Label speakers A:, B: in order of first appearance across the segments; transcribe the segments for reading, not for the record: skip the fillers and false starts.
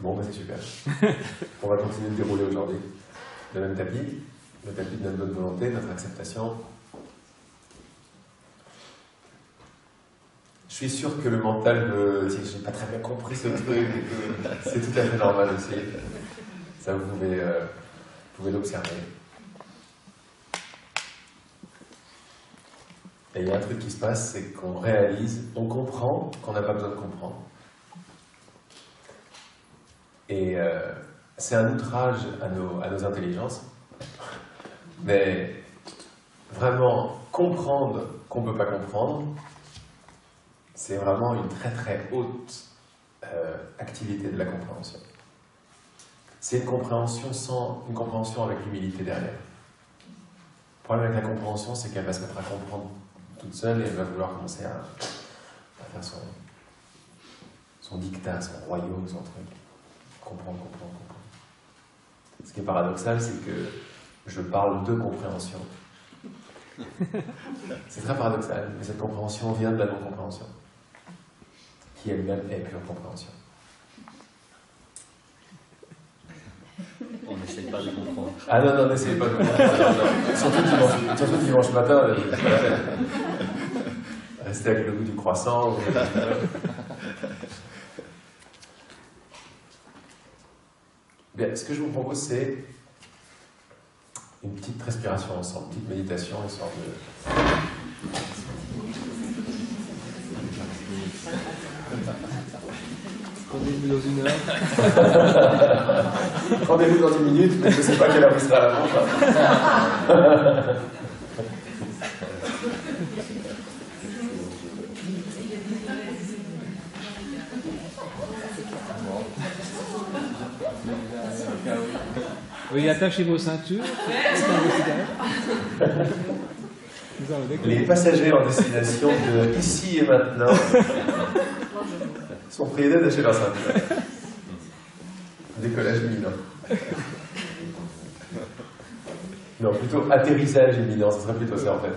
A: Bon, bah c'est super. On va continuer de dérouler aujourd'hui le même tapis, le tapis de notre bonne volonté, notre acceptation. Je suis sûr que le mental j'ai pas très bien compris ce truc, et que c'est tout à fait normal aussi. Ça, vous pouvez l'observer. Et il y a un truc qui se passe, c'est qu'on réalise, on comprend qu'on n'a pas besoin de comprendre. Et c'est un outrage à nos intelligences. Mais vraiment, comprendre qu'on ne peut pas comprendre, c'est vraiment une très très haute activité de la compréhension. C'est une compréhension avec l'humilité derrière. Le problème avec la compréhension, c'est qu'elle va se mettre à comprendre toute seule et elle va vouloir commencer à faire son dictat, son royaume, son truc. Comprendre. Ce qui est paradoxal, c'est que je parle de compréhension. C'est très paradoxal, mais cette compréhension vient de la non-compréhension, qui elle-même est pure compréhension.
B: On n'essaye pas de comprendre.
A: Ah non, n'essayez pas de comprendre. Surtout dimanche matin, restez avec le goût du croissant. Bien, ce que je vous propose, c'est une petite respiration ensemble, une petite méditation, histoire de...
B: Rendez-vous dans une heure.
A: Rendez-vous dans 10 minutes, mais je ne sais pas quelle heure il sera à la fin.
C: Oui, attachez vos ceintures.
A: Les passagers en destination de ici et maintenant sont priés d'attacher leur ceinture. Décollage imminent. Non, plutôt atterrissage imminent, ce serait plutôt ça en fait.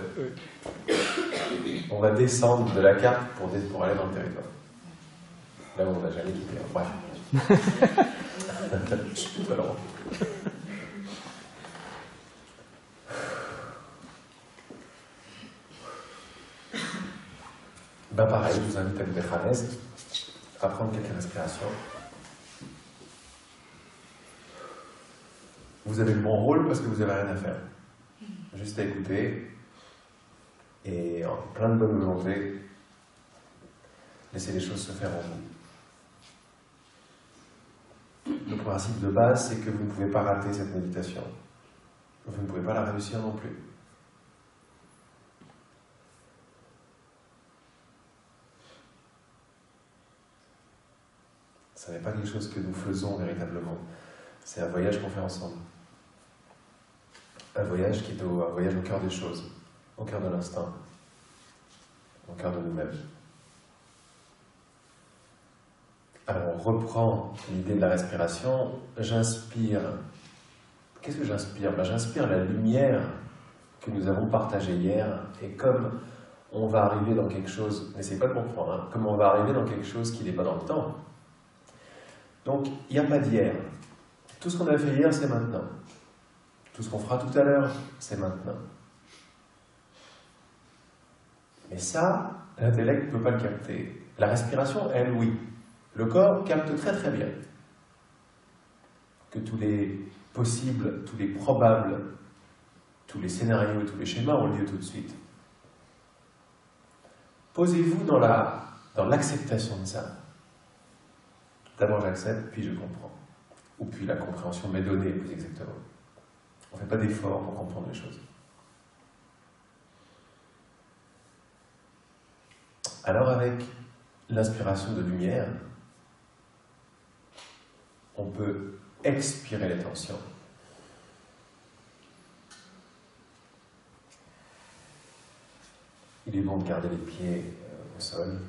A: On va descendre de la carte pour aller dans le territoire. Là où on n'a jamais quitté. Bref. Je suis plutôt lent. Ben pareil, je vous invite à vous mettre à l'aise, à prendre quelques respirations. Vous avez le bon rôle parce que vous n'avez rien à faire. Juste à écouter et en plein de bonne volonté, laisser les choses se faire en vous. Le principe de base, c'est que vous ne pouvez pas rater cette méditation. Vous ne pouvez pas la réussir non plus. Ce n'est pas quelque chose que nous faisons véritablement. C'est un voyage qu'on fait ensemble. Un voyage qui est un voyage au cœur des choses, au cœur de l'instinct, au cœur de nous-mêmes. Alors on reprend l'idée de la respiration. J'inspire. Qu'est-ce que j'inspire? J'inspire la lumière que nous avons partagée hier, et comme on va arriver dans quelque chose, n'essayez pas de comprendre, hein, comme on va arriver dans quelque chose qui n'est pas dans le temps. Donc, il n'y a pas d'hier. Tout ce qu'on a fait hier, c'est maintenant. Tout ce qu'on fera tout à l'heure, c'est maintenant. Mais ça, l'intellect ne peut pas le capter. La respiration, elle, oui. Le corps capte très très bien que tous les possibles, tous les probables, tous les scénarios, tous les schémas ont lieu tout de suite. Posez-vous dans l'acceptation de ça. D'abord j'accepte, puis je comprends. Ou puis la compréhension m'est donnée, plus exactement. On ne fait pas d'effort pour comprendre les choses. Alors avec l'inspiration de lumière, on peut expirer les tensions. Il est bon de garder les pieds au sol.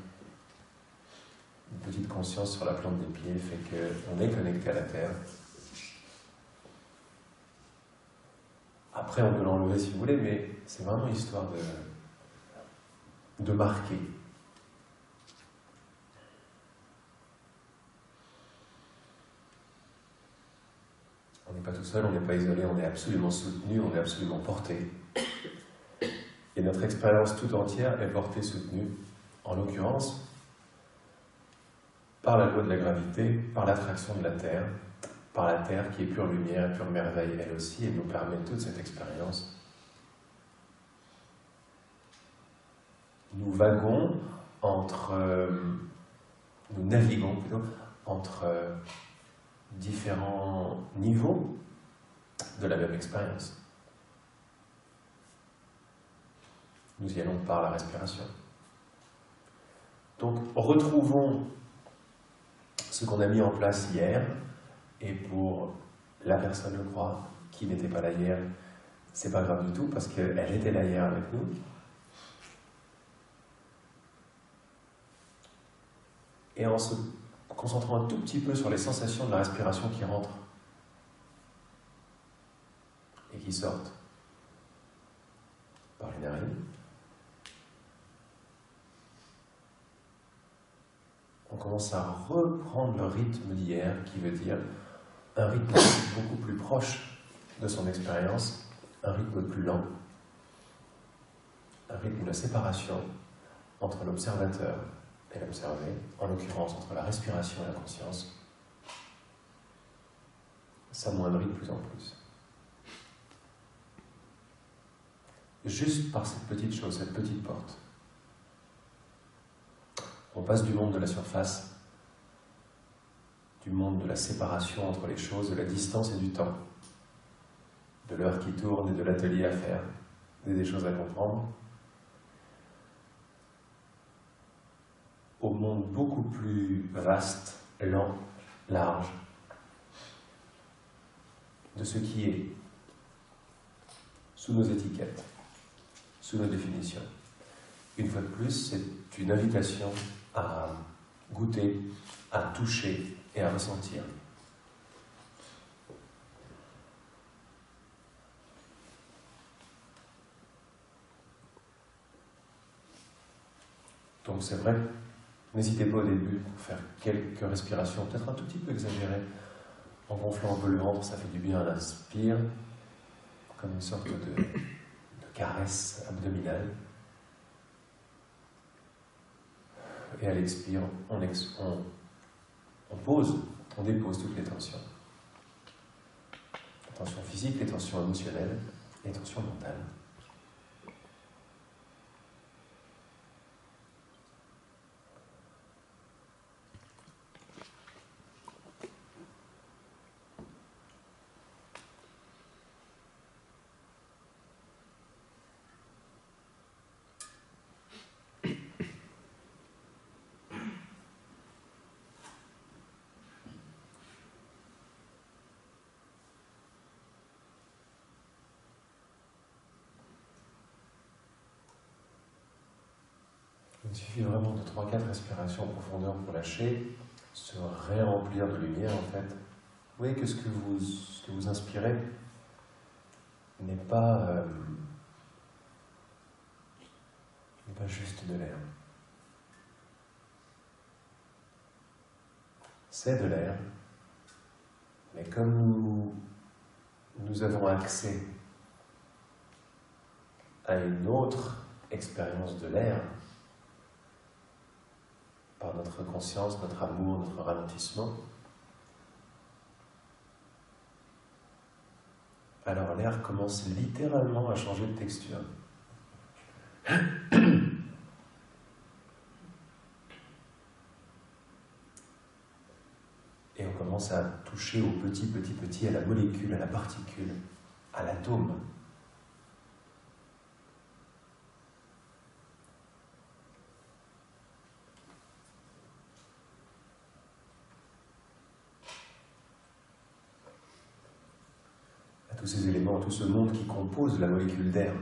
A: Une petite conscience sur la plante des pieds fait qu'on est connecté à la terre. Après, on peut l'enlever si vous voulez, mais c'est vraiment histoire de marquer. pas tout seul, on n'est pas isolé, on est absolument soutenu, on est absolument porté. Et notre expérience tout entière est portée, soutenue, en l'occurrence, par la loi de la gravité, par l'attraction de la Terre, par la Terre qui est pure lumière, pure merveille elle aussi, et nous permet toute cette expérience. Nous vaguons nous naviguons plutôt, entre différents niveaux de la même expérience. Nous y allons par la respiration. Donc, retrouvons ce qu'on a mis en place hier, et pour la personne, je crois, qui n'était pas là hier, c'est pas grave du tout, parce qu'elle était là hier avec nous. Et en se concentrant un tout petit peu sur les sensations de la respiration qui rentrent et qui sortent par les narines, on commence à reprendre le rythme d'hier, qui veut dire un rythme beaucoup plus proche de son expérience, un rythme plus lent, un rythme de séparation entre l'observateur et l'observé, en l'occurrence entre la respiration et la conscience, s'amoindrit de plus en plus. Juste par cette petite chose, cette petite porte. On passe du monde de la surface, du monde de la séparation entre les choses, de la distance et du temps, de l'heure qui tourne et de l'atelier à faire, des choses à comprendre, au monde beaucoup plus vaste, lent, large, de ce qui est sous nos étiquettes, sous nos définitions. Une fois de plus, c'est une invitation à goûter, à toucher et à ressentir. Donc c'est vrai, n'hésitez pas au début pour faire quelques respirations, peut-être un tout petit peu exagérées, en gonflant un peu le ventre, ça fait du bien à l'inspire, comme une sorte de caresse abdominale. Et à l'expire, on dépose toutes les tensions. Les tensions physiques, les tensions émotionnelles, les tensions mentales. Il suffit vraiment de 3-4 respirations en profondeur pour lâcher, se ré-remplir de lumière en fait. Vous voyez que ce que vous inspirez n'est pas juste de l'air. C'est de l'air, mais comme nous avons accès à une autre expérience de l'air, par notre conscience, notre amour, notre ralentissement, alors l'air commence littéralement à changer de texture. Et on commence à toucher au petit, à la molécule, à la particule, à l'atome. Tous ces éléments, tout ce monde qui compose la molécule d'air.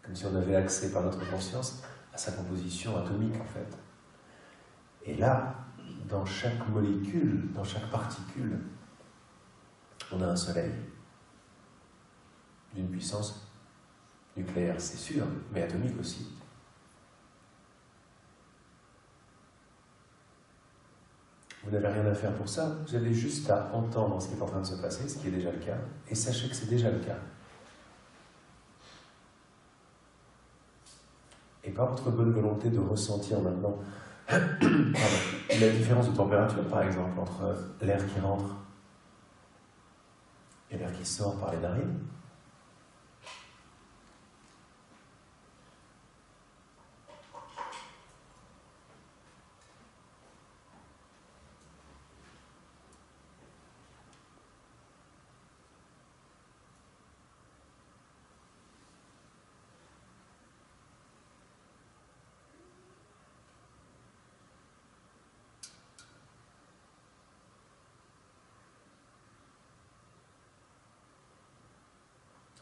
A: Comme si on avait accès par notre conscience à sa composition atomique en fait. Et là, dans chaque molécule, dans chaque particule, on a un soleil d'une puissance Nucléaire, c'est sûr, mais atomique aussi. Vous n'avez rien à faire pour ça, vous avez juste à entendre ce qui est en train de se passer, ce qui est déjà le cas, et sachez que c'est déjà le cas. Et par votre bonne volonté de ressentir maintenant la différence de température, par exemple, entre l'air qui rentre et l'air qui sort par les narines,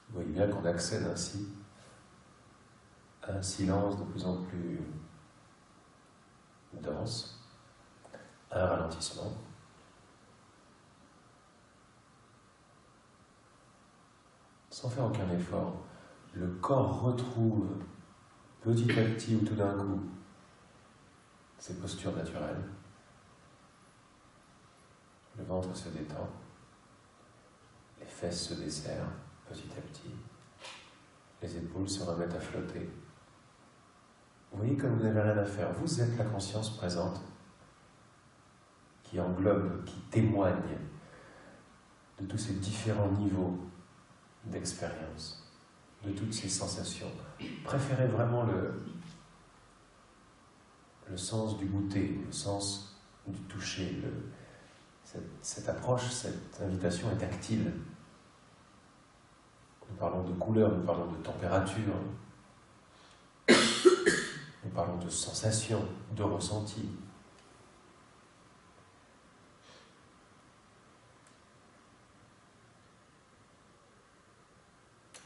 A: vous voyez bien qu'on accède ainsi à un silence de plus en plus dense, à un ralentissement. Sans faire aucun effort, le corps retrouve petit à petit ou tout d'un coup ses postures naturelles. Le ventre se détend, les fesses se desserrent petit à petit, les épaules se remettent à flotter. Vous voyez comme vous n'avez rien à faire, vous êtes la conscience présente qui englobe, qui témoigne de tous ces différents niveaux d'expérience, de toutes ces sensations. Préférez vraiment le sens du goûter, le sens du toucher. Cette approche, cette invitation est tactile. Nous parlons de couleur, nous parlons de température, nous parlons de sensation, de ressenti.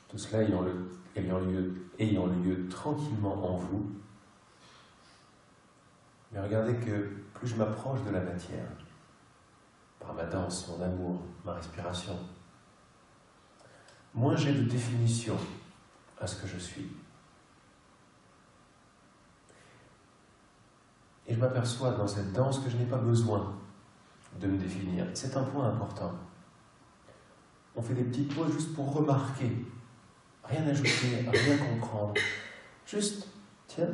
A: Tout cela ayant lieu tranquillement en vous. Mais regardez que plus je m'approche de la matière, par ma danse, mon amour, ma respiration, moins j'ai de définition à ce que je suis. Et je m'aperçois dans cette danse que je n'ai pas besoin de me définir. C'est un point important. On fait des petits points juste pour remarquer. Rien ajouter, rien comprendre. Juste, tiens,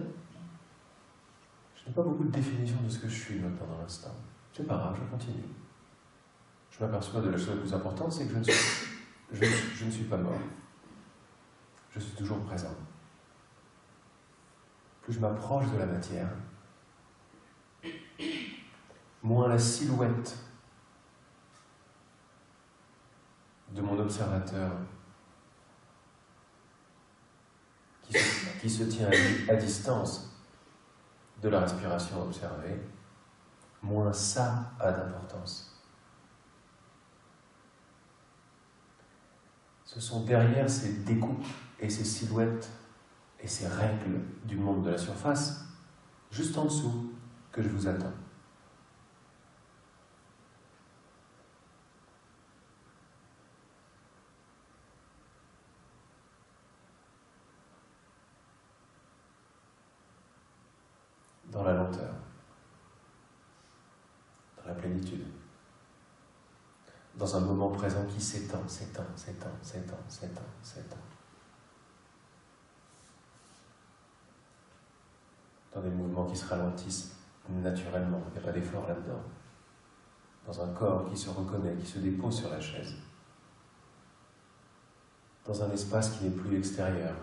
A: je n'ai pas beaucoup de définition de ce que je suis maintenant dans l'instant. C'est pas grave, je continue. Je m'aperçois de la chose la plus importante, c'est que je ne suis pas mort. Je suis toujours présent. Plus je m'approche de la matière, moins la silhouette de mon observateur qui se tient à distance de la respiration observée, moins ça a d'importance. Ce sont derrière ces découpes et ces silhouettes et ces règles du monde de la surface, juste en dessous, que je vous attends. Dans la lenteur, dans la plénitude, dans un moment présent qui s'étend. Dans des mouvements qui se ralentissent naturellement, il n'y a pas d'effort là-dedans. Dans un corps qui se reconnaît, qui se dépose sur la chaise. Dans un espace qui n'est plus extérieur.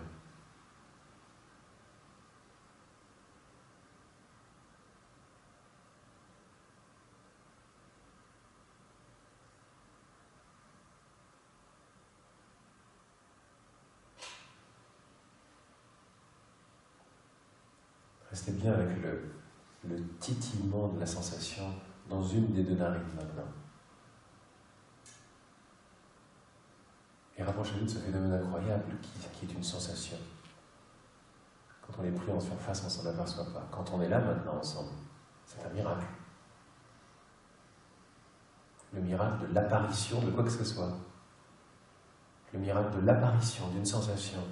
A: Restez bien avec le titillement de la sensation dans une des deux narines maintenant. Et rapprochez-vous de ce phénomène incroyable qui est une sensation. Quand on est pris en surface, on ne s'en aperçoit pas. Quand on est là maintenant ensemble, c'est un miracle. Le miracle de l'apparition de quoi que ce soit. Le miracle de l'apparition d'une sensation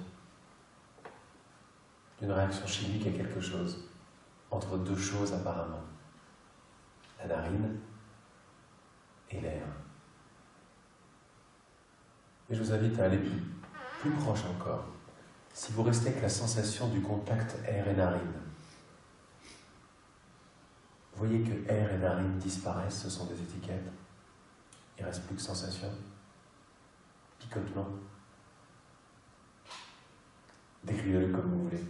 A: une réaction chimique à quelque chose, entre deux choses apparemment, la narine et l'air. Mais je vous invite à aller plus proche encore. Si vous restez avec la sensation du contact air et narine, vous voyez que air et narine disparaissent, ce sont des étiquettes. Il ne reste plus que sensation, picotement. Décrivez-le comme vous voulez.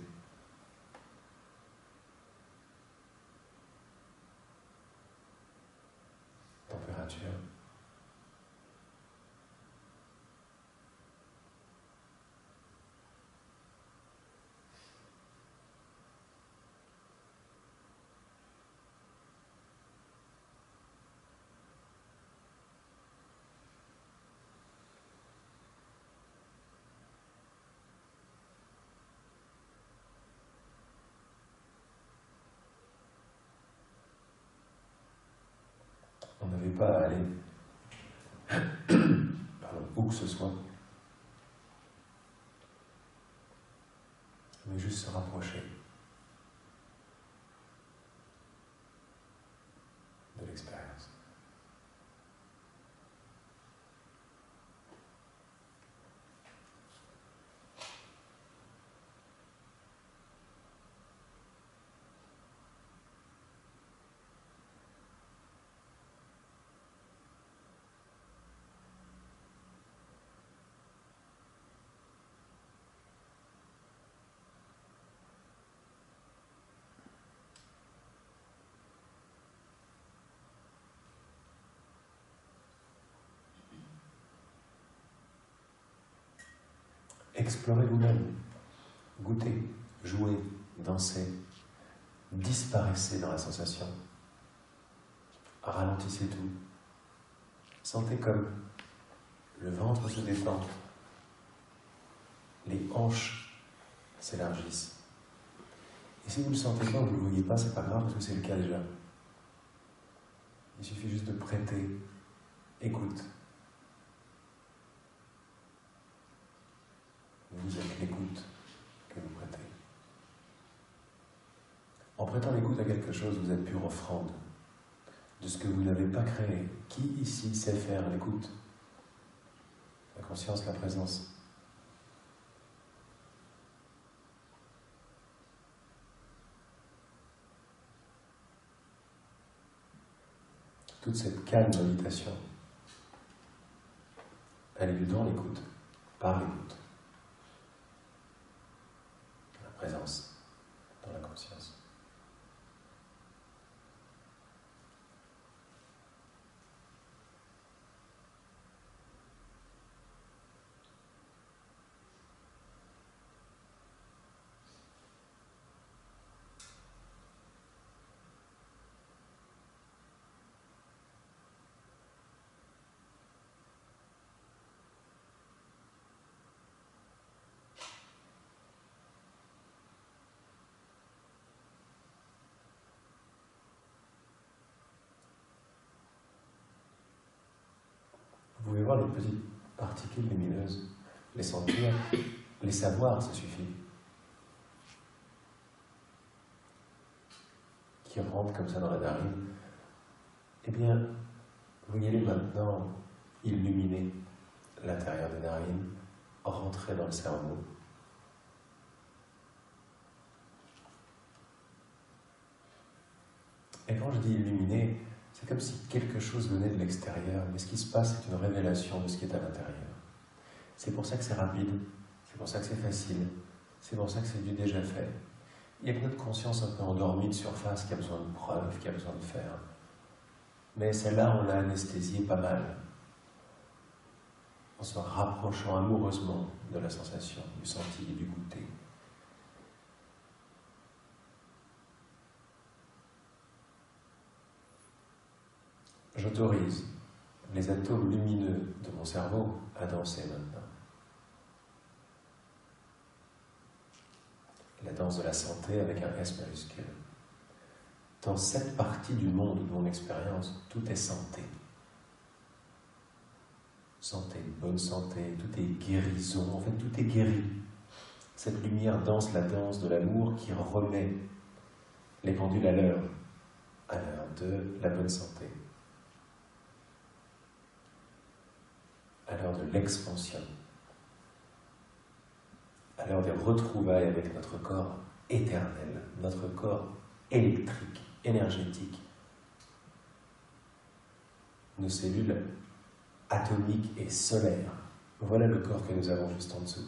A: Température. On n'avait pas à aller où que ce soit, mais juste se rapprocher de l'expérience. Explorez vous-même, goûtez, jouez, dansez, disparaissez dans la sensation, ralentissez tout, sentez comme le ventre se détend, les hanches s'élargissent. Et si vous ne le sentez pas ou vous ne le voyez pas, c'est pas grave parce que c'est le cas déjà. Il suffit juste de prêter écoute. Vous êtes l'écoute que vous prêtez. En prêtant l'écoute à quelque chose, vous êtes pure offrande de ce que vous n'avez pas créé. Qui ici sait faire l'écoute? La conscience, la présence. Toute cette calme méditation, elle est dans l'écoute, par l'écoute. Dans la présence, dans la conscience. Vous pouvez voir les petites particules lumineuses, les sentir, les savoir, ça suffit. Qui rentrent comme ça dans la narine. Eh bien, vous allez maintenant illuminer l'intérieur des narines, rentrer dans le cerveau. Et quand je dis illuminer, c'est comme si quelque chose venait de l'extérieur, mais ce qui se passe, c'est une révélation de ce qui est à l'intérieur. C'est pour ça que c'est rapide, c'est pour ça que c'est facile, c'est pour ça que c'est du déjà fait. Il y a notre conscience un peu endormie de surface qui a besoin de preuves, qui a besoin de faire. Mais celle-là, on l'a anesthésiée pas mal, en se rapprochant amoureusement de la sensation, du senti et du goûter. J'autorise les atomes lumineux de mon cerveau à danser maintenant. La danse de la santé avec un S majuscule. Dans cette partie du monde de mon expérience, tout est santé. Santé, bonne santé, tout est guérison, en fait tout est guéri. Cette lumière danse la danse de l'amour qui remet les pendules à l'heure de la bonne santé, à l'heure de l'expansion, à l'heure des retrouvailles avec notre corps éternel, notre corps électrique, énergétique, nos cellules atomiques et solaires. Voilà le corps que nous avons juste en dessous.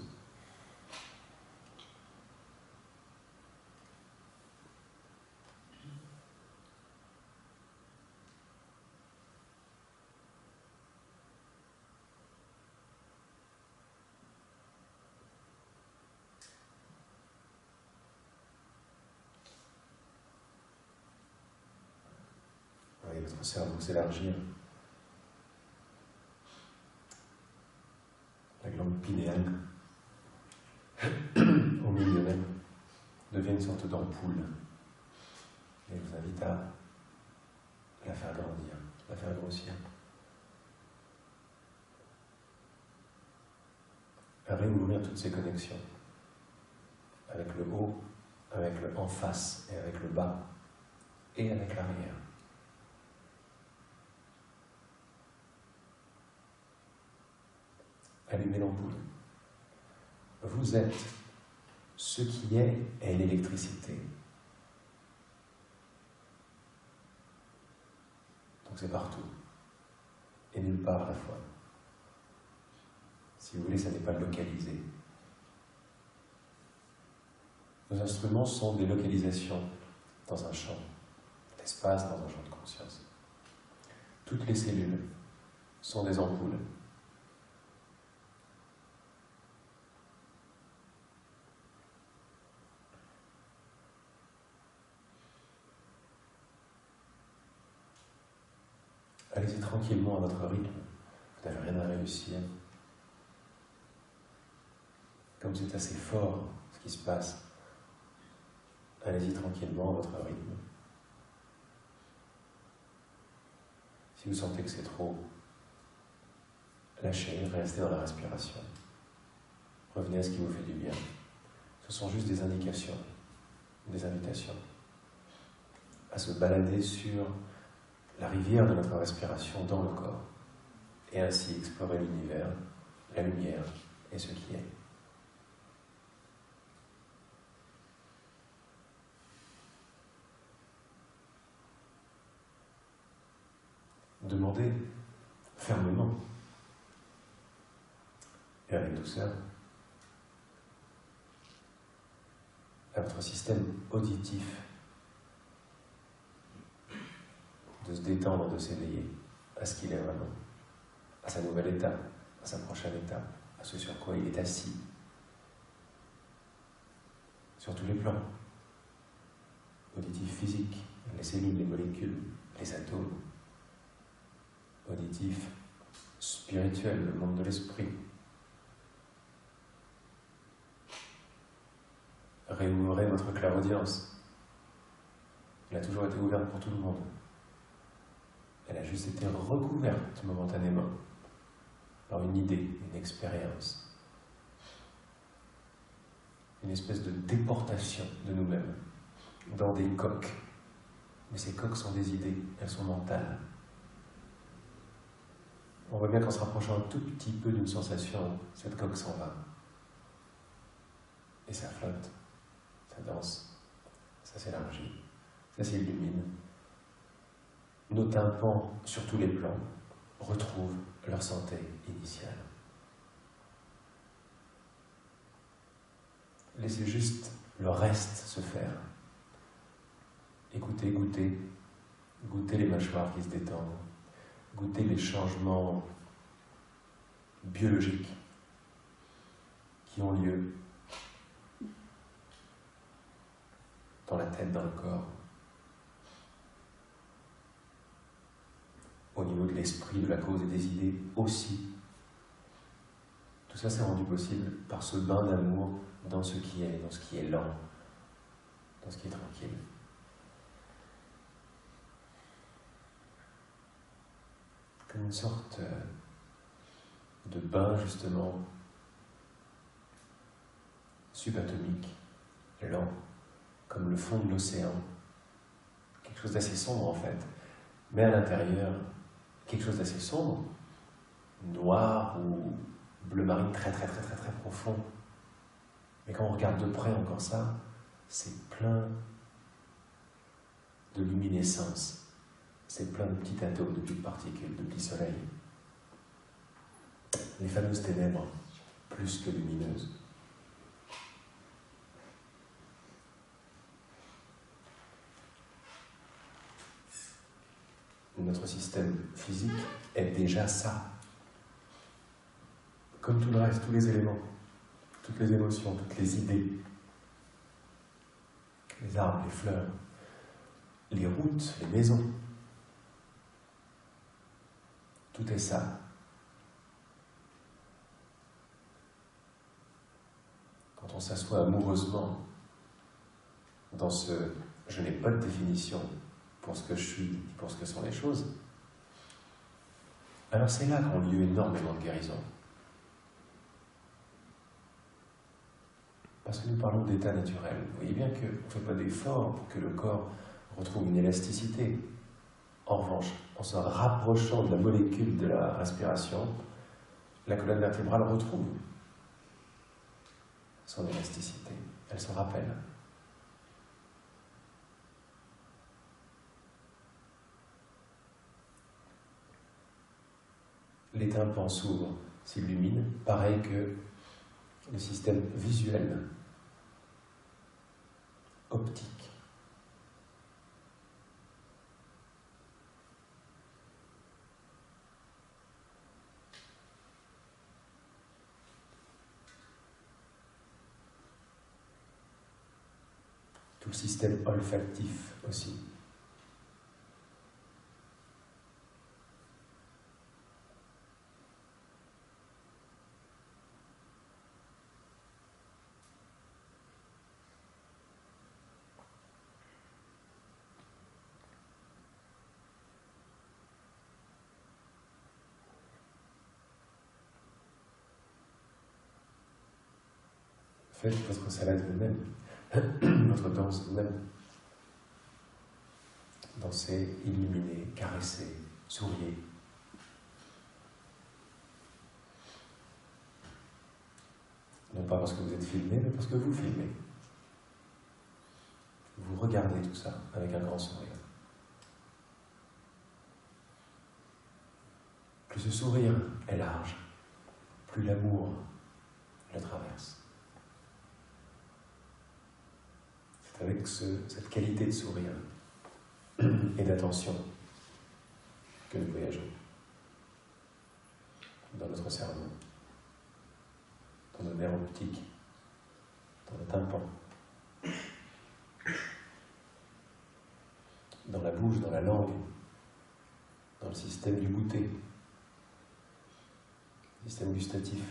A: Voyez votre cerveau s'élargir. La glande pinéale, au milieu même, devient une sorte d'ampoule. Et je vous invite à la faire grandir, la faire grossir. À réouvrir toutes ces connexions, avec le haut, avec le en face et avec le bas, et avec l'arrière. Allumez l'ampoule. Vous êtes ce qui est l'électricité. Donc c'est partout. Et nulle part à la fois. Si vous voulez, ça n'est pas localisé. Nos instruments sont des localisations dans un champ d'espace, dans un champ de conscience. Toutes les cellules sont des ampoules. Allez-y tranquillement à votre rythme. Vous n'avez rien à réussir. Comme c'est assez fort ce qui se passe, allez-y tranquillement à votre rythme. Si vous sentez que c'est trop, lâchez, restez dans la respiration. Revenez à ce qui vous fait du bien. Ce sont juste des indications, des invitations à se balader sur la rivière de notre respiration dans le corps, et ainsi explorer l'univers, la lumière et ce qui est. Demandez fermement et avec douceur à votre système auditif de se détendre, de s'éveiller à ce qu'il est vraiment, à sa nouvelle étape, à sa prochaine étape, à ce sur quoi il est assis, sur tous les plans, auditif physique, les cellules, les molécules, les atomes, auditif spirituel, le monde de l'esprit. Réouvrez votre clairaudience. Elle a toujours été ouverte pour tout le monde. Elle a juste été recouverte momentanément par une idée, une expérience, une espèce de déportation de nous-mêmes dans des coques. Mais ces coques sont des idées, elles sont mentales. On voit bien qu'en se rapprochant un tout petit peu d'une sensation, cette coque s'en va. Et ça flotte, ça danse, ça s'élargit, ça s'illumine. Nos tympans, sur tous les plans, retrouvent leur santé initiale. Laissez juste le reste se faire. Écoutez, goûtez, goûtez les mâchoires qui se détendent, goûtez les changements biologiques qui ont lieu dans la tête, dans le corps, au niveau de l'esprit, de la cause et des idées aussi. Tout ça s'est rendu possible par ce bain d'amour dans ce qui est lent, dans ce qui est tranquille. Comme une sorte de bain, justement, subatomique, lent, comme le fond de l'océan. Quelque chose d'assez sombre en fait. Mais à l'intérieur, quelque chose d'assez sombre, noir ou bleu marine très profond. Mais quand on regarde de près encore ça, c'est plein de luminescence. C'est plein de petits atomes, de petites particules, de petits soleils. Les fameuses ténèbres, plus que lumineuses. Notre système physique est déjà ça. Comme tout le reste, tous les éléments, toutes les émotions, toutes les idées, les arbres, les fleurs, les routes, les maisons. Tout est ça. Quand on s'assoit amoureusement dans ce « je n'ai pas de définition » pour ce que je suis, pour ce que sont les choses, alors c'est là qu'ont lieu énormément de guérisons. Parce que nous parlons d'état naturel. Vous voyez bien qu'on ne fait pas d'effort pour que le corps retrouve une élasticité. En revanche, en se rapprochant de la molécule de la respiration, la colonne vertébrale retrouve son élasticité. Elle se rappelle. Les tympans s'ouvrent, s'illuminent, pareil que le système visuel, optique. Tout le système olfactif aussi. Faites votre salade vous-même, votre danse vous-même. Dansez, illuminez, caressez, souriez. Non pas parce que vous êtes filmé, mais parce que vous filmez. Vous regardez tout ça avec un grand sourire. Plus ce sourire est large, plus l'amour le traverse. C'est avec cette qualité de sourire et d'attention que nous voyageons dans notre cerveau, dans nos nerfs optiques, dans le tympan, dans la bouche, dans la langue, dans le système du goûter, le système gustatif.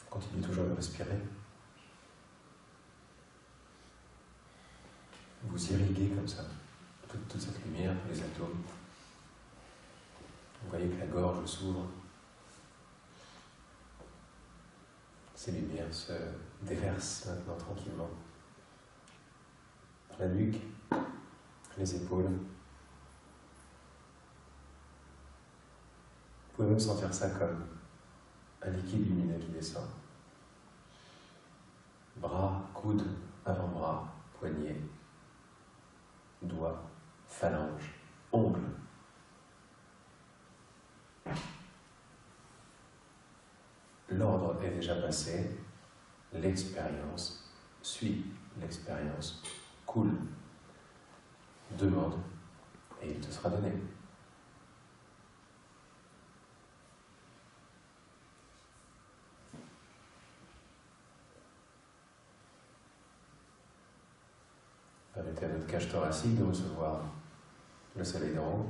A: Continuez toujours de respirer. Vous irriguez comme ça toute cette lumière, tous les atomes. Vous voyez que la gorge s'ouvre. Ces lumières se déversent maintenant tranquillement. La nuque, les épaules. Vous pouvez même sentir ça comme un liquide lumineux qui descend. Bras, coudes, avant-bras, poignets, doigts, phalanges, ongles. L'ordre est déjà passé, l'expérience suit l'expérience, coule, demande, et il te sera donné. Permettez à notre cage thoracique de recevoir le soleil d'en haut.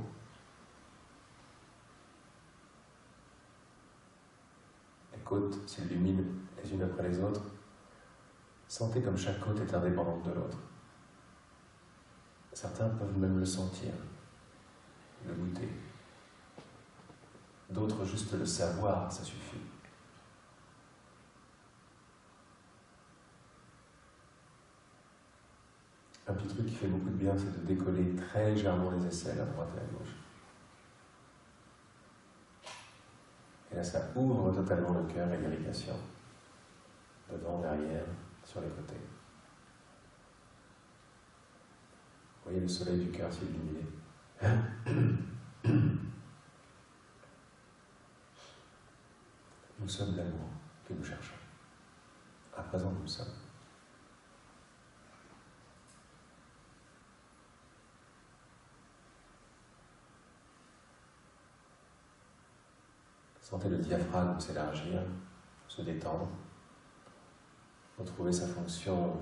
A: Les côtes s'illuminent les unes après les autres. Sentez comme chaque côte est indépendante de l'autre. Certains peuvent même le sentir, le goûter. D'autres juste le savoir, ça suffit. Un petit truc qui fait beaucoup de bien, c'est de décoller très légèrement les aisselles à droite et à gauche. Et là, ça ouvre totalement le cœur et l'irrigation. Devant, derrière, sur les côtés. Vous voyez le soleil du cœur s'illuminer. Nous sommes l'amour que nous cherchons. À présent, nous sommes. Sentez le diaphragme s'élargir, se détendre, retrouver sa fonction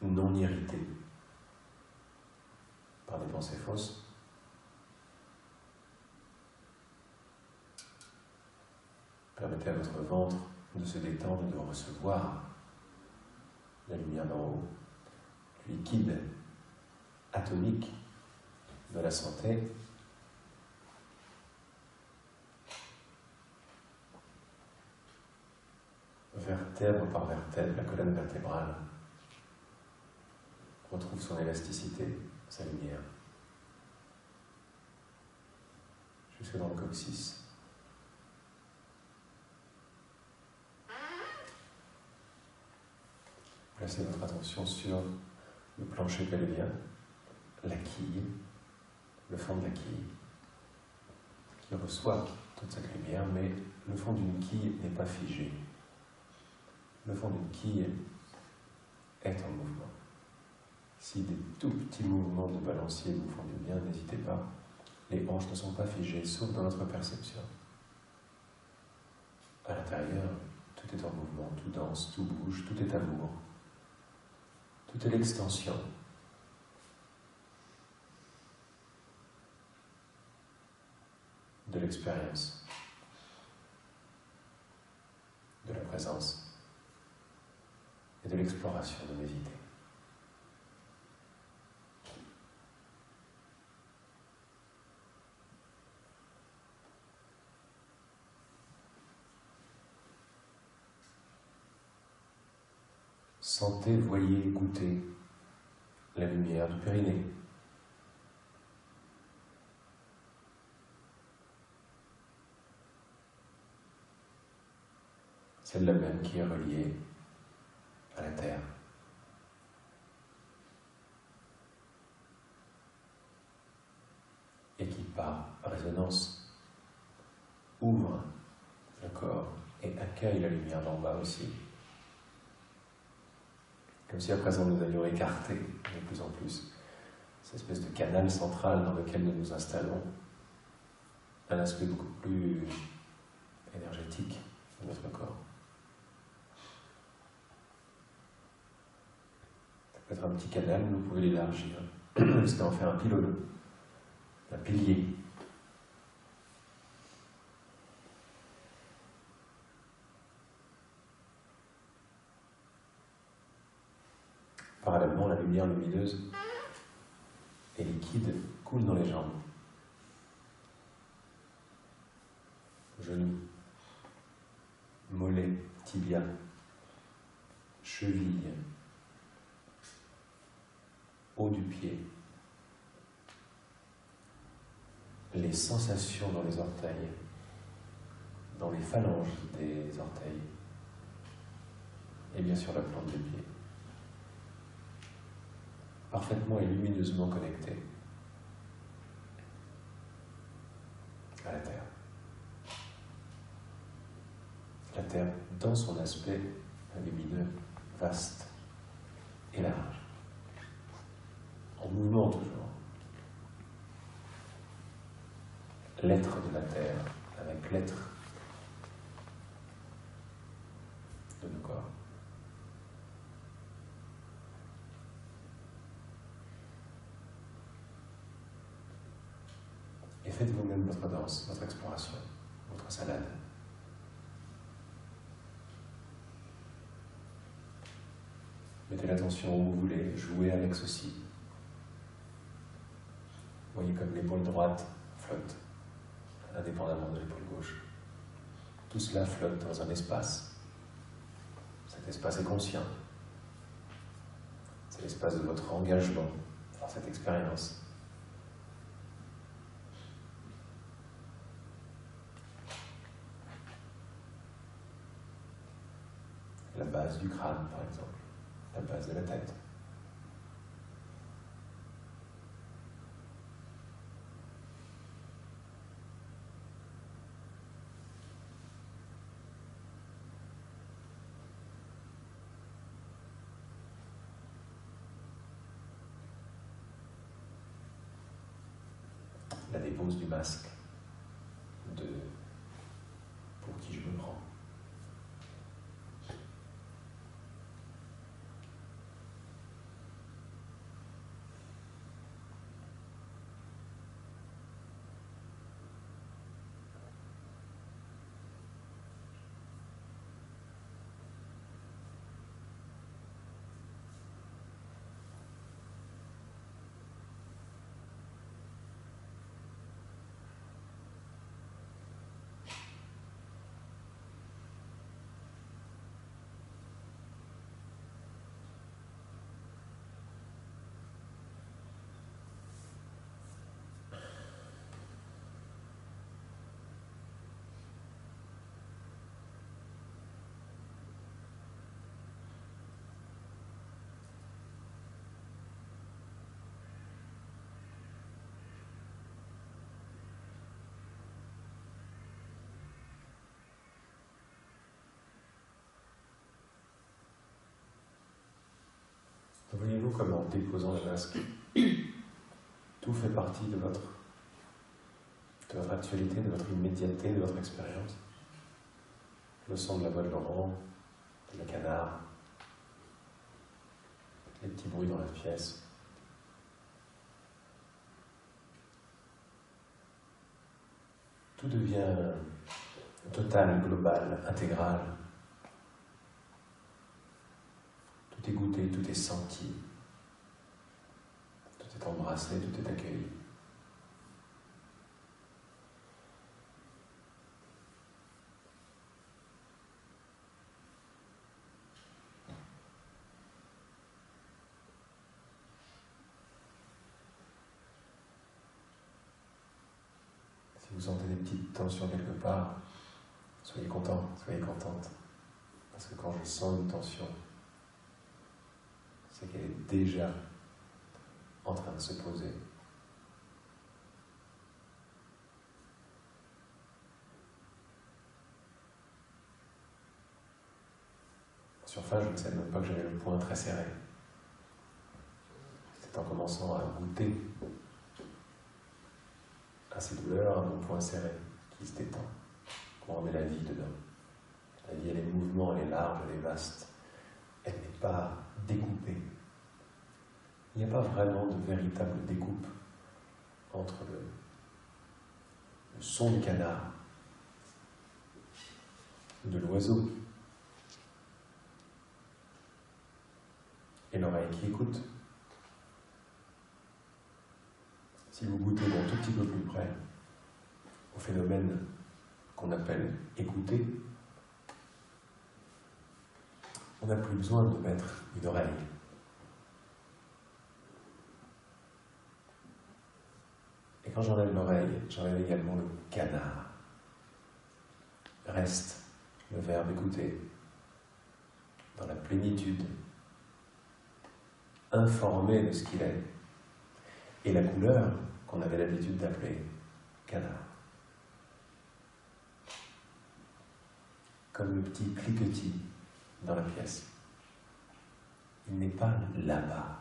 A: non irritée par des pensées fausses. Permettez à votre ventre de se détendre et de recevoir la lumière d'en haut, le liquide atomique de la santé. Vertèbre par vertèbre, la colonne vertébrale retrouve son élasticité, sa lumière, jusque dans le coccyx. Placez votre attention sur le plancher pelvien, la quille, le fond de la quille, qui reçoit toute cette lumière, mais le fond d'une quille n'est pas figé. Le fond d'une quille est en mouvement. Si des tout petits mouvements de balancier vous font du bien, n'hésitez pas. Les hanches ne sont pas figées, sauf dans notre perception. À l'intérieur, tout est en mouvement, tout danse, tout bouge, tout est amour. Tout est l'extension de l'expérience, de la présence et de l'exploration de mes idées. Sentez, voyez, goûtez la lumière du périnée. Celle-là même qui est reliée à la terre. Et qui, par résonance, ouvre le corps et accueille la lumière d'en bas aussi. Comme si à présent nous allions écarter de plus en plus cette espèce de canal central dans lequel nous nous installons, un aspect beaucoup plus énergétique de notre corps. Ça peut être un petit canal, vous pouvez l'élargir jusqu'à en faire un pylône, un pilier. Parallèlement, la lumière lumineuse et liquide coule dans les jambes. genou, mollet, tibia, cheville, haut du pied, les sensations dans les orteils, dans les phalanges des orteils, et bien sûr la plante des pieds. Parfaitement et lumineusement connecté à la Terre. La Terre dans son aspect lumineux, vaste et large, en mouvement toujours. L'être de la Terre avec l'être de nos corps. Et faites vous-même votre danse, votre exploration, votre salade. Mettez l'attention où vous voulez, jouez avec ceci. Voyez comme l'épaule droite flotte, indépendamment de l'épaule gauche. Tout cela flotte dans un espace. Cet espace est conscient. C'est l'espace de votre engagement dans cette expérience. La base du crâne, par exemple, la base de la tête. La dépose du masque de pour qui je me prends. Voyez-vous comme en déposant le masque, tout fait partie de votre actualité, de votre immédiateté, de votre expérience. Le son de la voix de Laurent, le canard, les petits bruits dans la pièce. Tout devient total, global, intégral. Tout est goûté, tout est senti, tout est embrassé, tout est accueilli. Si vous sentez des petites tensions quelque part, soyez content, soyez contente. Parce que quand je sens une tension, c'est qu'elle est déjà en train de se poser. En surface, je ne savais même pas que j'avais le poing très serré. C'est en commençant à goûter à ces douleurs, à mon poing serré, qui se détend. On remet la vie dedans. La vie, elle est mouvement, elle est large, elle est vaste. Elle n'est pas découpée. Il n'y a pas vraiment de véritable découpe entre le son du canard, de l'oiseau, et l'oreille qui écoute. Si vous goûtez d'un tout petit peu plus près au phénomène qu'on appelle écouter, on n'a plus besoin de mettre une oreille. Et quand j'enlève l'oreille, j'enlève également le canard. Reste le verbe écouter dans la plénitude, informé de ce qu'il est, et la couleur qu'on avait l'habitude d'appeler canard. Comme le petit cliquetis dans la pièce. Il n'est pas là-bas,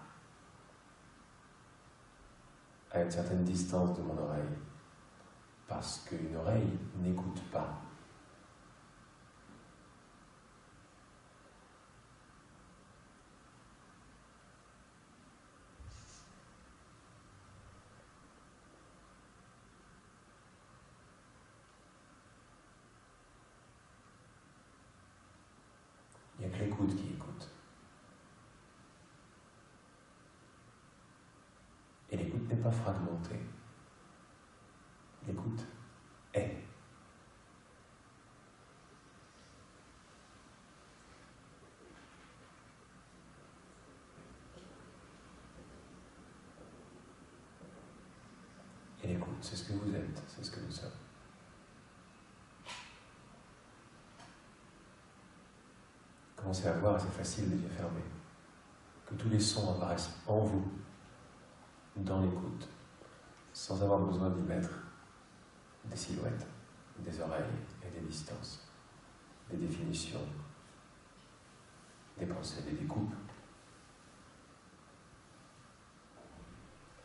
A: à une certaine distance de mon oreille, parce qu'une oreille n'écoute pas. Il n'y a que l'écoute qui écoute. Et l'écoute n'est pas fragmentée. L'écoute est. Et l'écoute, c'est ce que vous êtes, c'est ce que nous sommes. Commencez à voir, c'est facile les yeux fermés, que tous les sons apparaissent en vous, dans l'écoute, sans avoir besoin d'y mettre des silhouettes, des oreilles et des distances, des définitions, des pensées, des découpes.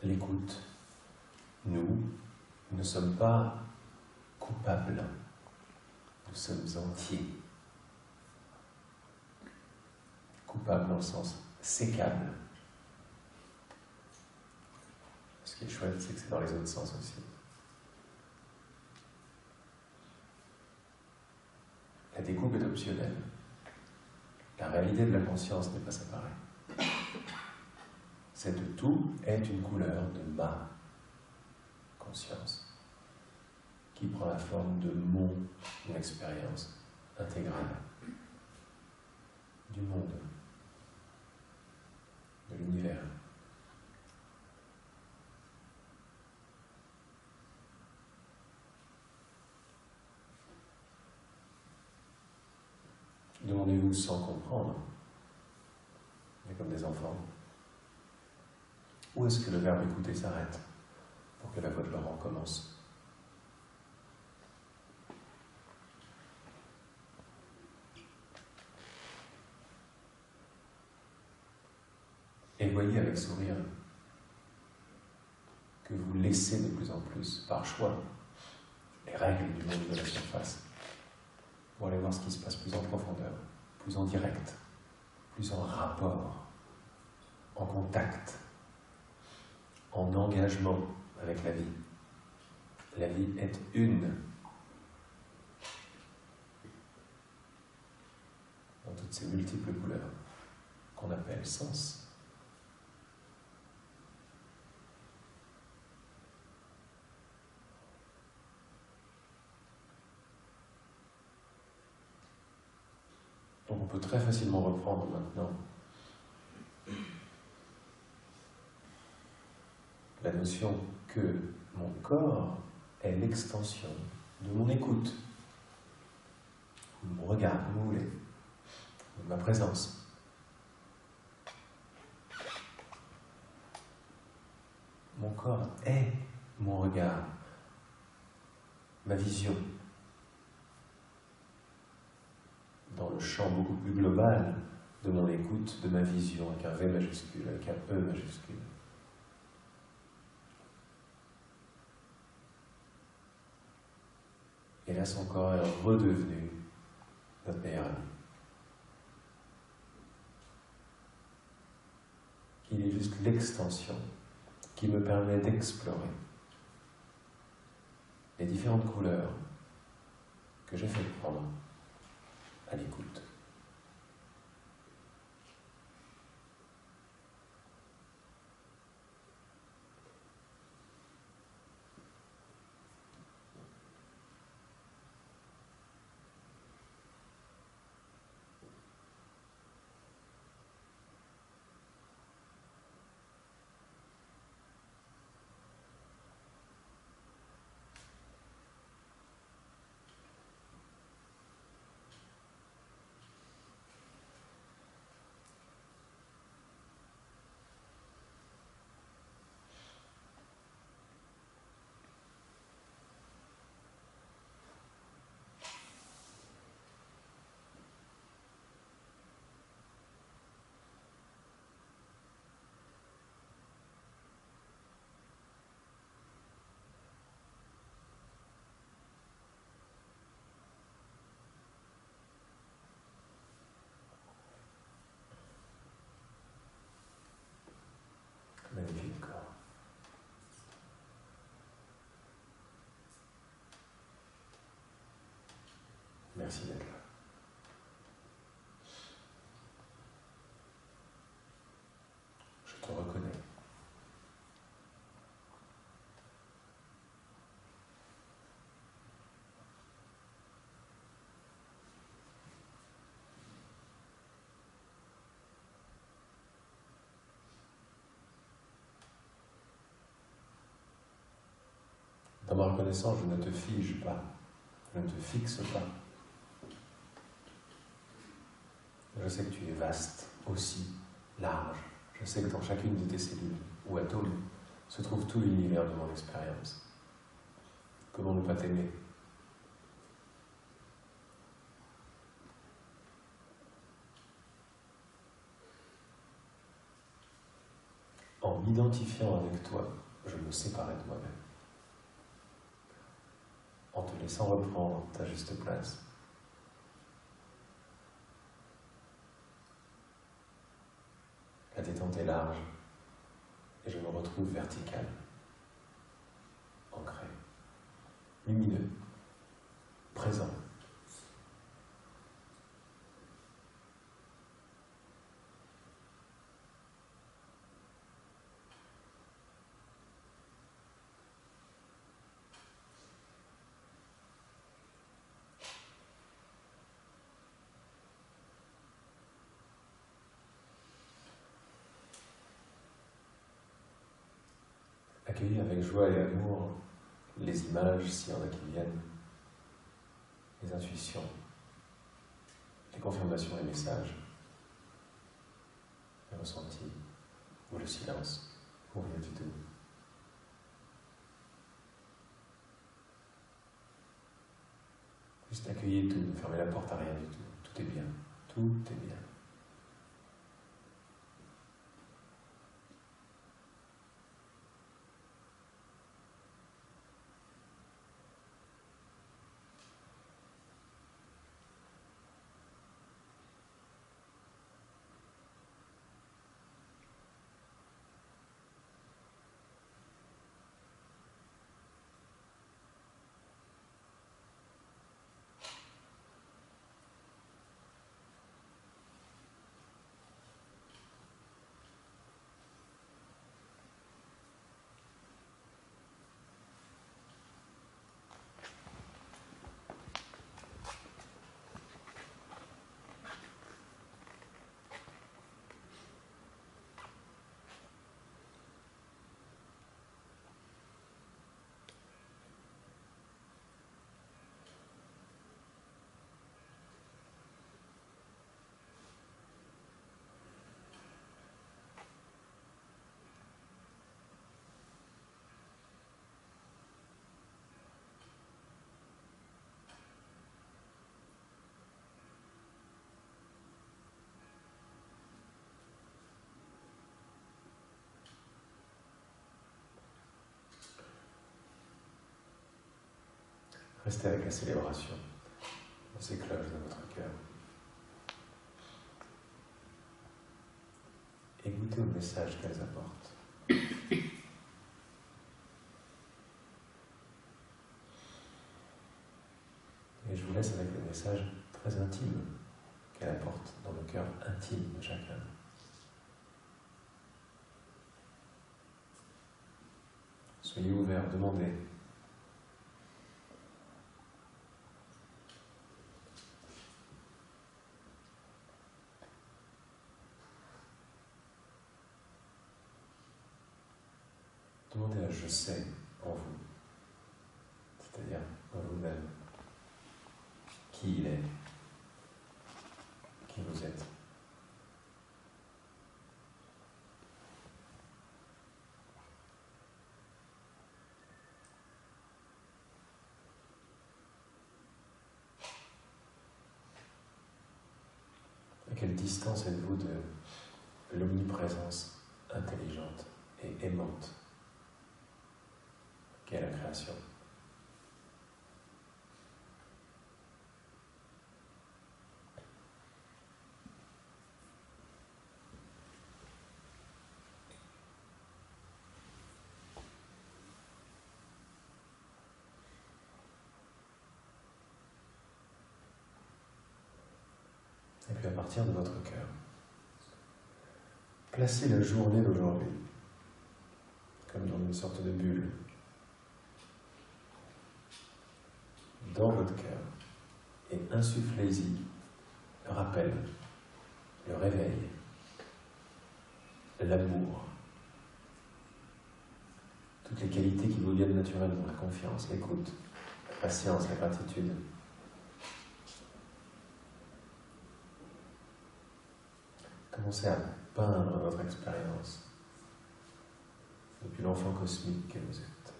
A: L'écoute, nous ne sommes pas coupables, nous sommes entiers. Coupable dans le sens sécable. Ce qui est chouette, c'est que c'est dans les autres sens aussi. La découpe est optionnelle. La réalité de la conscience n'est pas séparée. Cette tout est une couleur de ma conscience qui prend la forme de mon expérience intégrale du monde, de l'univers. Demandez-vous sans comprendre, mais comme des enfants, où est-ce que le verbe écouter s'arrête pour que la voix de Laurent commence? Et voyez avec sourire que vous laissez de plus en plus, par choix, les règles du monde de la surface, pour aller voir ce qui se passe plus en profondeur, plus en direct, plus en rapport, en contact, en engagement avec la vie. La vie est une, dans toutes ces multiples couleurs qu'on appelle sens. Donc on peut très facilement reprendre maintenant la notion que mon corps est l'extension de mon écoute, de mon regard, comme vous voulez, de ma présence. Mon corps est mon regard, ma vision, dans le champ beaucoup plus global de mon écoute, de ma vision, avec un V majuscule, avec un E majuscule. Et là, son corps est redevenu notre meilleur ami. Il est juste l'extension qui me permet d'explorer les différentes couleurs que j'ai fait prendre à l'écoute. Merci d'être là. Je te reconnais. Dans ma reconnaissance, je ne te fige pas, je ne te fixe pas. Je sais que tu es vaste, aussi, large. Je sais que dans chacune de tes cellules ou atomes se trouve tout l'univers de mon expérience. Comment ne pas t'aimer? En m'identifiant avec toi, je me séparais de moi-même. En te laissant reprendre ta juste place. La détente est large et je me retrouve vertical, ancré, lumineux, présent. Accueillir avec joie et amour les images, s'il y en a qui viennent, les intuitions, les confirmations et messages, les ressentis, ou le silence, ou rien du tout. Juste accueillir tout, ne fermer la porte à rien du tout. Tout est bien, tout est bien. Restez avec la célébration de ces cloches dans votre cœur. Et goûtez au message qu'elles apportent. Et je vous laisse avec le message très intime qu'elle apporte dans le cœur intime de chacun. Soyez ouverts, demandez. Demandez à je sais en vous, c'est-à-dire en vous-même, qui il est, qui vous êtes. À quelle distance êtes-vous de l'omniprésence intelligente et aimante qu'est la création? puis à partir de votre cœur, placez la journée d'aujourd'hui comme dans une sorte de bulle dans votre cœur et insufflez-y le rappel, le réveil, l'amour, toutes les qualités qui vous viennent naturellement, la confiance, l'écoute, la patience, la gratitude. Commencez à peindre votre expérience depuis l'enfant cosmique que vous êtes.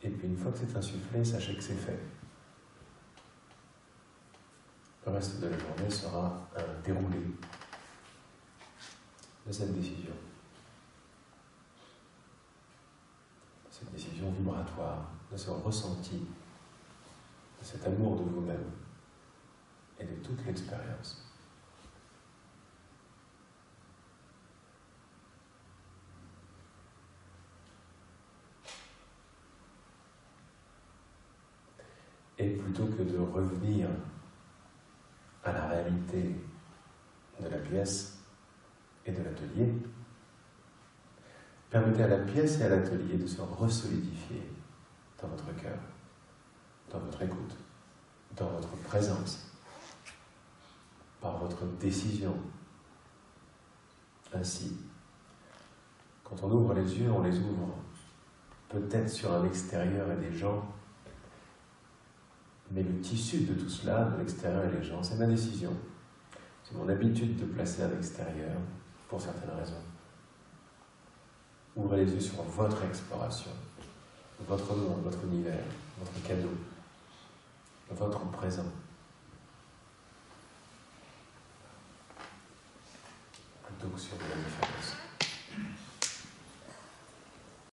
A: Et puis une fois que c'est insufflé, sachez que c'est fait. Le reste de la journée sera un déroulé de cette décision. Cette décision vibratoire, de ce ressenti, de cet amour de vous-même et de toute l'expérience. Et plutôt que de revenir à la réalité de la pièce et de l'atelier, permettez à la pièce et à l'atelier de se resolidifier dans votre cœur, dans votre écoute, dans votre présence, par votre décision. Ainsi, quand on ouvre les yeux, on les ouvre peut-être sur un extérieur et des gens, mais le tissu de tout cela, de l'extérieur et les gens, c'est ma décision. C'est mon habitude de placer à l'extérieur, pour certaines raisons. Ouvrez les yeux sur votre exploration, votre monde, votre univers, votre cadeau, votre présent. Plutôt que sur le manifeste.